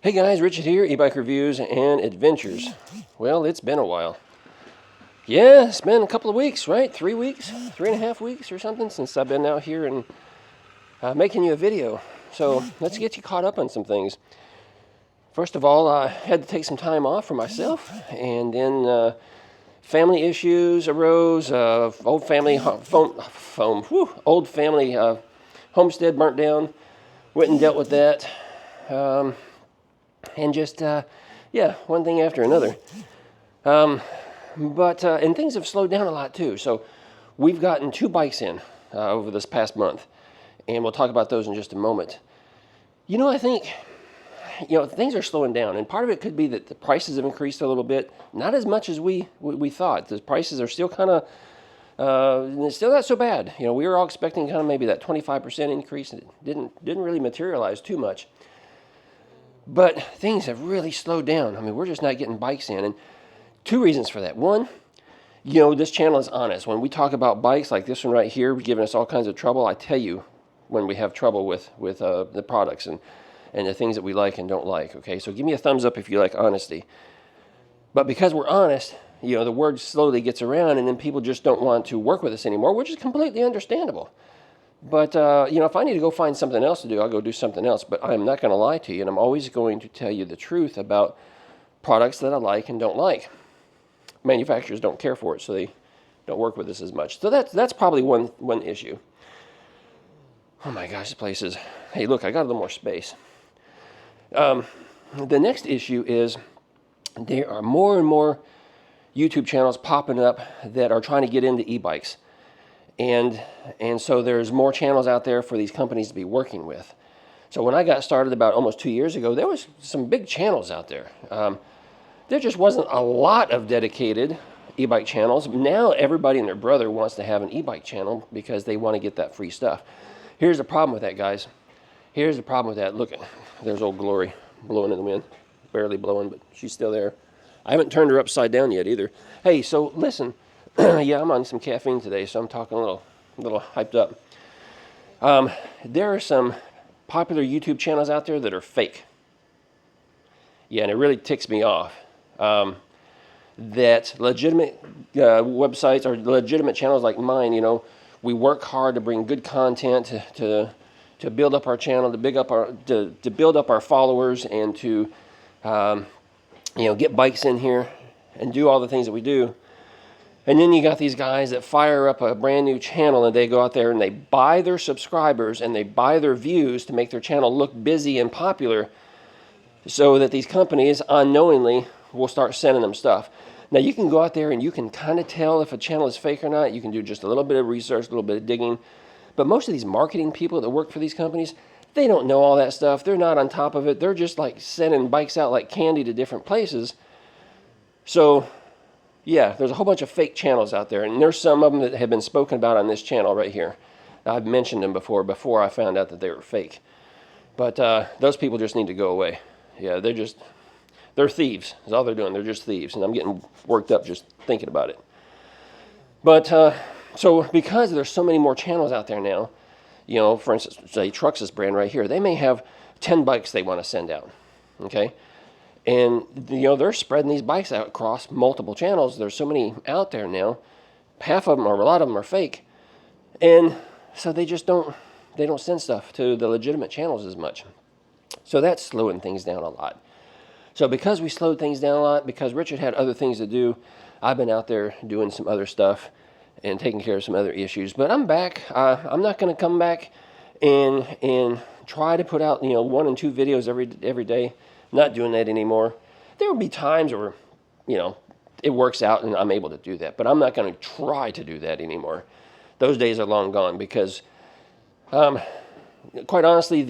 Hey guys, Richard here, eBike Reviews and Adventures. Well, it's been a while. Yeah, it's been a couple of weeks, right? 3 weeks, 3.5 weeks or something since I've been out here and making you a video. So let's get you caught up on some things. First of all, I had to take some time off for myself, and then family issues arose. Old family old family homestead burnt down. Went and dealt with that. And just, yeah, one thing after another. And things have slowed down a lot too. So we've gotten 2 bikes in over this past month, and we'll talk about those in just a moment. I think, things are slowing down, and part of it could be that the prices have increased a little bit, not as much as we thought. The prices are still kind of, it's still not so bad. We were all expecting kind of maybe that 25% increase, and it didn't really materialize too much. But things have really slowed down. I mean, we're just not getting bikes in. And 2 reasons for that. One, this channel is honest. When we talk about bikes like this one right here, giving us all kinds of trouble, I tell you when we have trouble with the products and the things that we like and don't like. Okay, so give me a thumbs up if you like honesty. But because we're honest, the word slowly gets around, and then people just don't want to work with us anymore, which is completely understandable. But, if I need to go find something else to do, I'll go do something else. But I'm not going to lie to you, and I'm always going to tell you the truth about products that I like and don't like. Manufacturers don't care for it, so they don't work with us as much. So that's probably one issue. Oh my gosh, this place is... Hey, look, I got a little more space. The next issue is there are more and more YouTube channels popping up that are trying to get into e-bikes. And so there's more channels out there for these companies to be working with. So when I got started about almost 2 years ago, there was some big channels out there. There just wasn't a lot of dedicated e-bike channels. Now everybody and their brother wants to have an e-bike channel because they want to get that free stuff. Here's the problem with that, guys. Here's the problem with that. Look, there's old Glory blowing in the wind. Barely blowing, but she's still there. I haven't turned her upside down yet either. Hey, so listen. Yeah, I'm on some caffeine today, so I'm talking a little hyped up. There are some popular YouTube channels out there that are fake. Yeah, and it really ticks me off that legitimate websites or legitimate channels like mine, we work hard to bring good content to build up our channel, to build up our followers, and to get bikes in here and do all the things that we do. And then you got these guys that fire up a brand new channel, and they go out there and they buy their subscribers and they buy their views to make their channel look busy and popular, so that these companies unknowingly will start sending them stuff. Now you can go out there and you can kind of tell if a channel is fake or not. You can do just a little bit of research, a little bit of digging. But most of these marketing people that work for these companies, they don't know all that stuff. They're not on top of it. They're just like sending bikes out like candy to different places. So yeah, there's a whole bunch of fake channels out there, and there's some of them that have been spoken about on this channel right here. I've mentioned them before I found out that they were fake. But those people just need to go away. Yeah, they're thieves. That's all they're doing. They're just thieves, and I'm getting worked up just thinking about it. But so because there's so many more channels out there now, for instance, say Trucks' brand right here, they may have 10 bikes they want to send out, okay? And, they're spreading these bikes out across multiple channels. There's so many out there now. Half of them, or a lot of them, are fake. And so they don't send stuff to the legitimate channels as much. So that's slowing things down a lot. So because we slowed things down a lot, because Richard had other things to do, I've been out there doing some other stuff and taking care of some other issues. But I'm back. I'm not going to come back and try to put out, 1 and 2 videos every day. Not doing that anymore. There will be times where, it works out and I'm able to do that. But I'm not going to try to do that anymore. Those days are long gone because, quite honestly,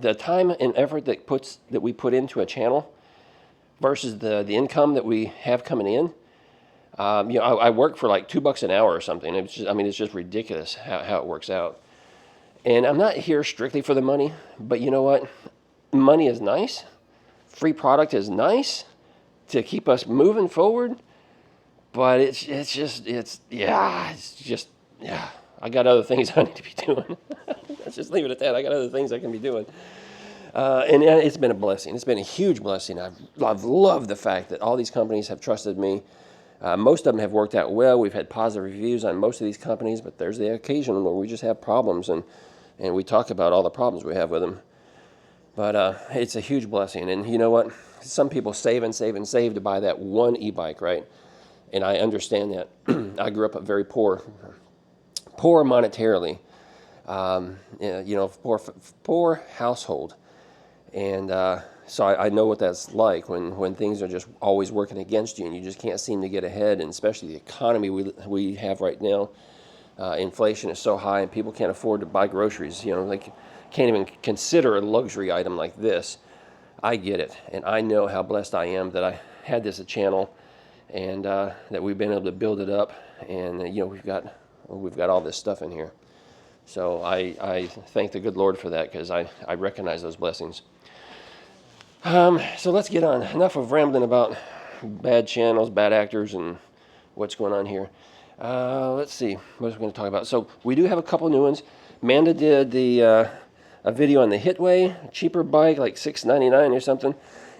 the time and effort that we put into a channel versus the income that we have coming in, I work for like $2 an hour or something. It's just ridiculous how it works out. And I'm not here strictly for the money, but you know what? Money is nice. Free product is nice to keep us moving forward, but I got other things I need to be doing. Let's just leave it at that. I got other things I can be doing. And it's been a blessing. It's been a huge blessing. I've loved the fact that all these companies have trusted me. Most of them have worked out well. We've had positive reviews on most of these companies, but there's the occasion where we just have problems, and we talk about all the problems we have with them. But it's a huge blessing. And you know what? Some people save and save and save to buy that one e-bike, right? And I understand that. I grew up very poor monetarily, poor household. And so I know what that's like when things are just always working against you and you just can't seem to get ahead, and especially the economy we have right now. Inflation is so high and people can't afford to buy groceries. They can't even consider a luxury item like this. I get it, and I know how blessed I am that I had this a channel, and that we've been able to build it up, and we've got all this stuff in here. So I thank the good Lord for that, because I recognize those blessings. So let's get on. Enough of rambling about bad channels, bad actors, and what's going on here. Let's see what we're going to talk about. So we do have a couple new ones. Amanda did a video on the Hitway, a cheaper bike, like $6.99 or something.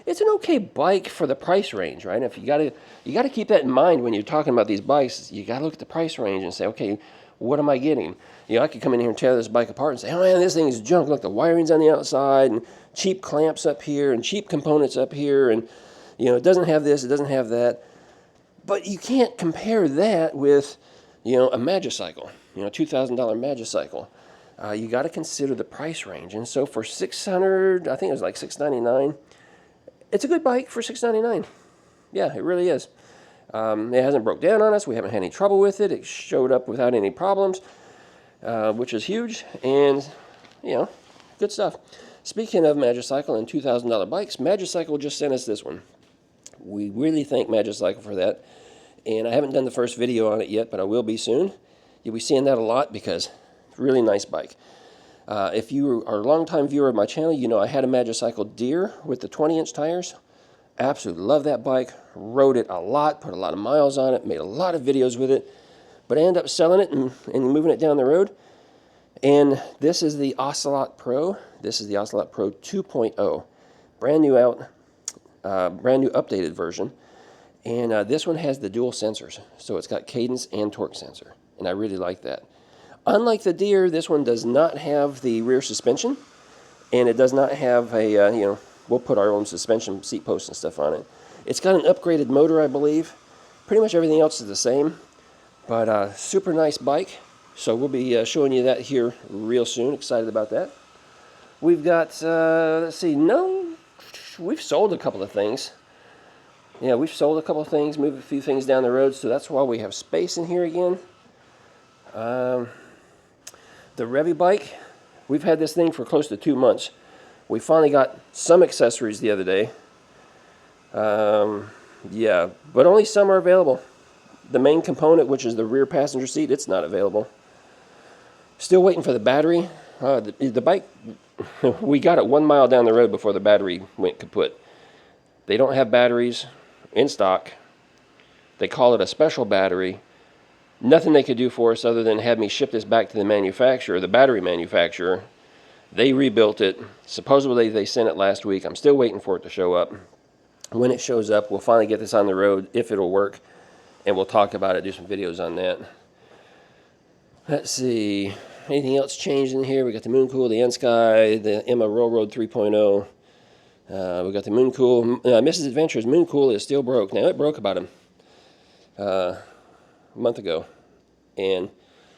It's an okay bike for the price range, right? If you got to keep that in mind when you're talking about these bikes. You got to look at the price range and say, okay, what am I getting? I could come in here and tear this bike apart and say, oh man, this thing is junk. Look, the wiring's on the outside, and cheap clamps up here, and cheap components up here, and it doesn't have this, it doesn't have that. But you can't compare that with, a Magicycle, $2,000 Magicycle. You got to consider the price range. And so for $600, I think it was like $699. It's a good bike for $699. Yeah, it really is. It hasn't broke down on us. We haven't had any trouble with it. It showed up without any problems, which is huge. And, good stuff. Speaking of Magicycle and $2,000 bikes, Magicycle just sent us this one. We really thank Magicycle for that. And I haven't done the first video on it yet, but I will be soon. You'll be seeing that a lot because it's a really nice bike. If you are a longtime viewer of my channel, I had a Magicycle Deer with the 20-inch tires. Absolutely love that bike. Rode it a lot, put a lot of miles on it, made a lot of videos with it. But I ended up selling it and moving it down the road. And this is the Ocelot Pro. This is the Ocelot Pro 2.0. Brand new updated version. And this one has the dual sensors. So it's got cadence and torque sensor. And I really like that. Unlike the Deer, this one does not have the rear suspension. And it does not have a, we'll put our own suspension seat posts and stuff on it. It's got an upgraded motor, I believe. Pretty much everything else is the same. But super nice bike. So we'll be showing you that here real soon. Excited about that. We've got, let's see, we've sold a couple of things. Yeah, we've sold a couple of things, moved a few things down the road, so that's why we have space in here again. The Revy bike, we've had this thing for close to 2 months. We finally got some accessories the other day. Yeah, but only some are available. The main component, which is the rear passenger seat, it's not available. Still waiting for the battery. The bike, we got it 1 mile down the road before the battery went kaput. They don't have batteries in stock. They call it a special battery. Nothing they could do for us other than have me ship this back to the manufacturer, the battery manufacturer. They rebuilt it. Supposedly they sent it last week. I'm still waiting for it to show up. When it shows up, we'll finally get this on the road, if it'll work, and we'll talk about it, do some videos on that. Let's see. Anything else changed in here? We got the Mooncool, the N-Sky, the Emma Railroad 3.0. We got the Mooncool. Mrs. Adventure's Mooncool is still broke. Now, it broke about a month ago. And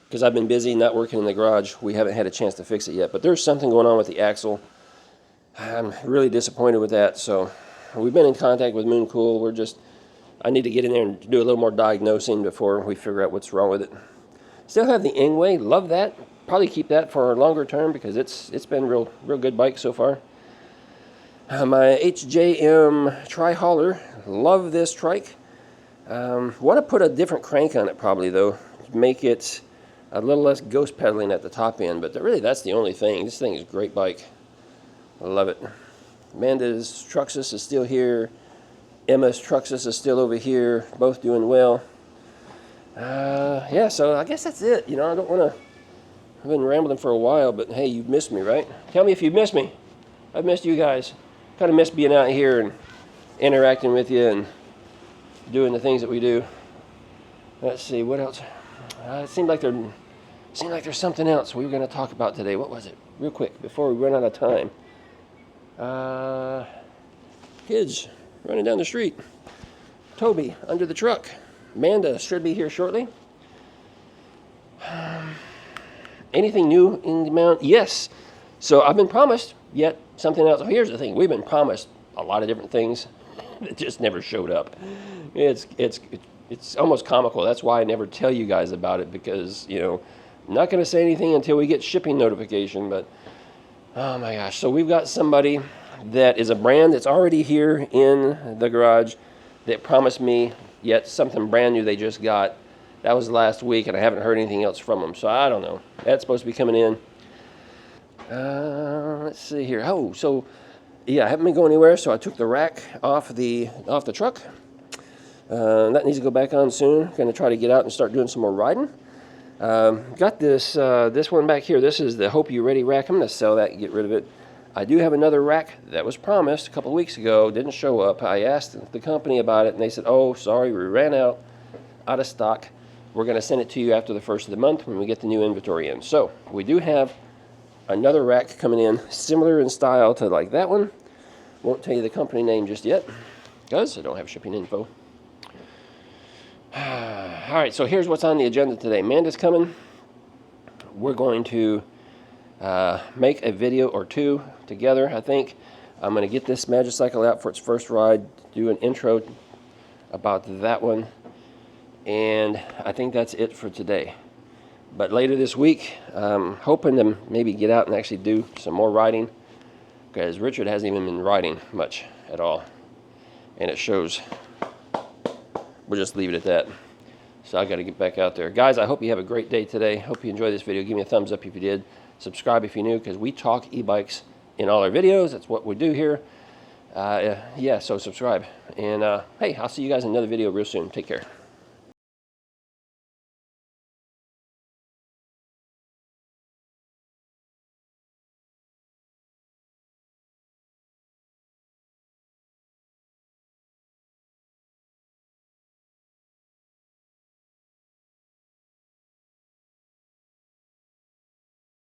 because I've been busy not working in the garage, we haven't had a chance to fix it yet. But there's something going on with the axle. I'm really disappointed with that. So we've been in contact with Mooncool. I need to get in there and do a little more diagnosing before we figure out what's wrong with it. Still have the Ingway. Love that. Probably keep that for a longer term because it's been real good bike so far. My HJM Tri-Hauler. Love this trike. Want to put a different crank on it probably though. Make it a little less ghost pedaling at the top end. But really that's the only thing. This thing is a great bike. I love it. Amanda's Truxus is still here. Emma's Truxus is still over here. Both doing well. Yeah, so I guess that's it. I don't want to... I've been rambling for a while, but hey, you've missed me, right? Tell me if you've missed me. I've missed you guys. Kind of missed being out here and interacting with you and doing the things that we do. Let's see, what else? It seemed like there's something else we were going to talk about today. What was it? Real quick, before we run out of time. Kids running down the street. Toby under the truck. Amanda should be here shortly. Anything new in the mount? Yes. So I've been promised yet something else. Here's the thing. We've been promised a lot of different things that just never showed up. It's almost comical. That's why I never tell you guys about it, because, you know, I'm not going to say anything until we get shipping notification. But, oh my gosh. So we've got somebody that is a brand that's already here in the garage that promised me yet something brand new they just got. That was last week, and I haven't heard anything else from them. So I don't know. That's supposed to be coming in. Let's see here. Oh, so yeah, I haven't been going anywhere. So I took the rack off the truck. That needs to go back on soon. Going to try to get out and start doing some more riding. Got this one back here. This is the Hope You Ready rack. I'm going to sell that and get rid of it. I do have another rack that was promised a couple of weeks ago. Didn't show up. I asked the company about it, and they said, oh, sorry, we ran out of stock. We're going to send it to you after the first of the month when we get the new inventory in. So we do have another rack coming in, similar in style to like that one. Won't tell you the company name just yet, because I don't have shipping info. All right, so here's what's on the agenda today. Amanda's coming. We're going to make a video or two together, I think. I'm going to get this Magicycle out for its first ride, do an intro about that one, and I think that's it for today. But later this week, I'm hoping to maybe get out and actually do some more riding, because Richard hasn't even been riding much at all, and it shows. We'll just leave it at that. So I got to get back out there. Guys, I hope you have a great day today. Hope you enjoyed this video. Give me a thumbs up if you did. Subscribe if you're new, because we talk e-bikes in all our videos. That's what we do here. Yeah, so subscribe. And hey, I'll see you guys in another video real soon. Take care.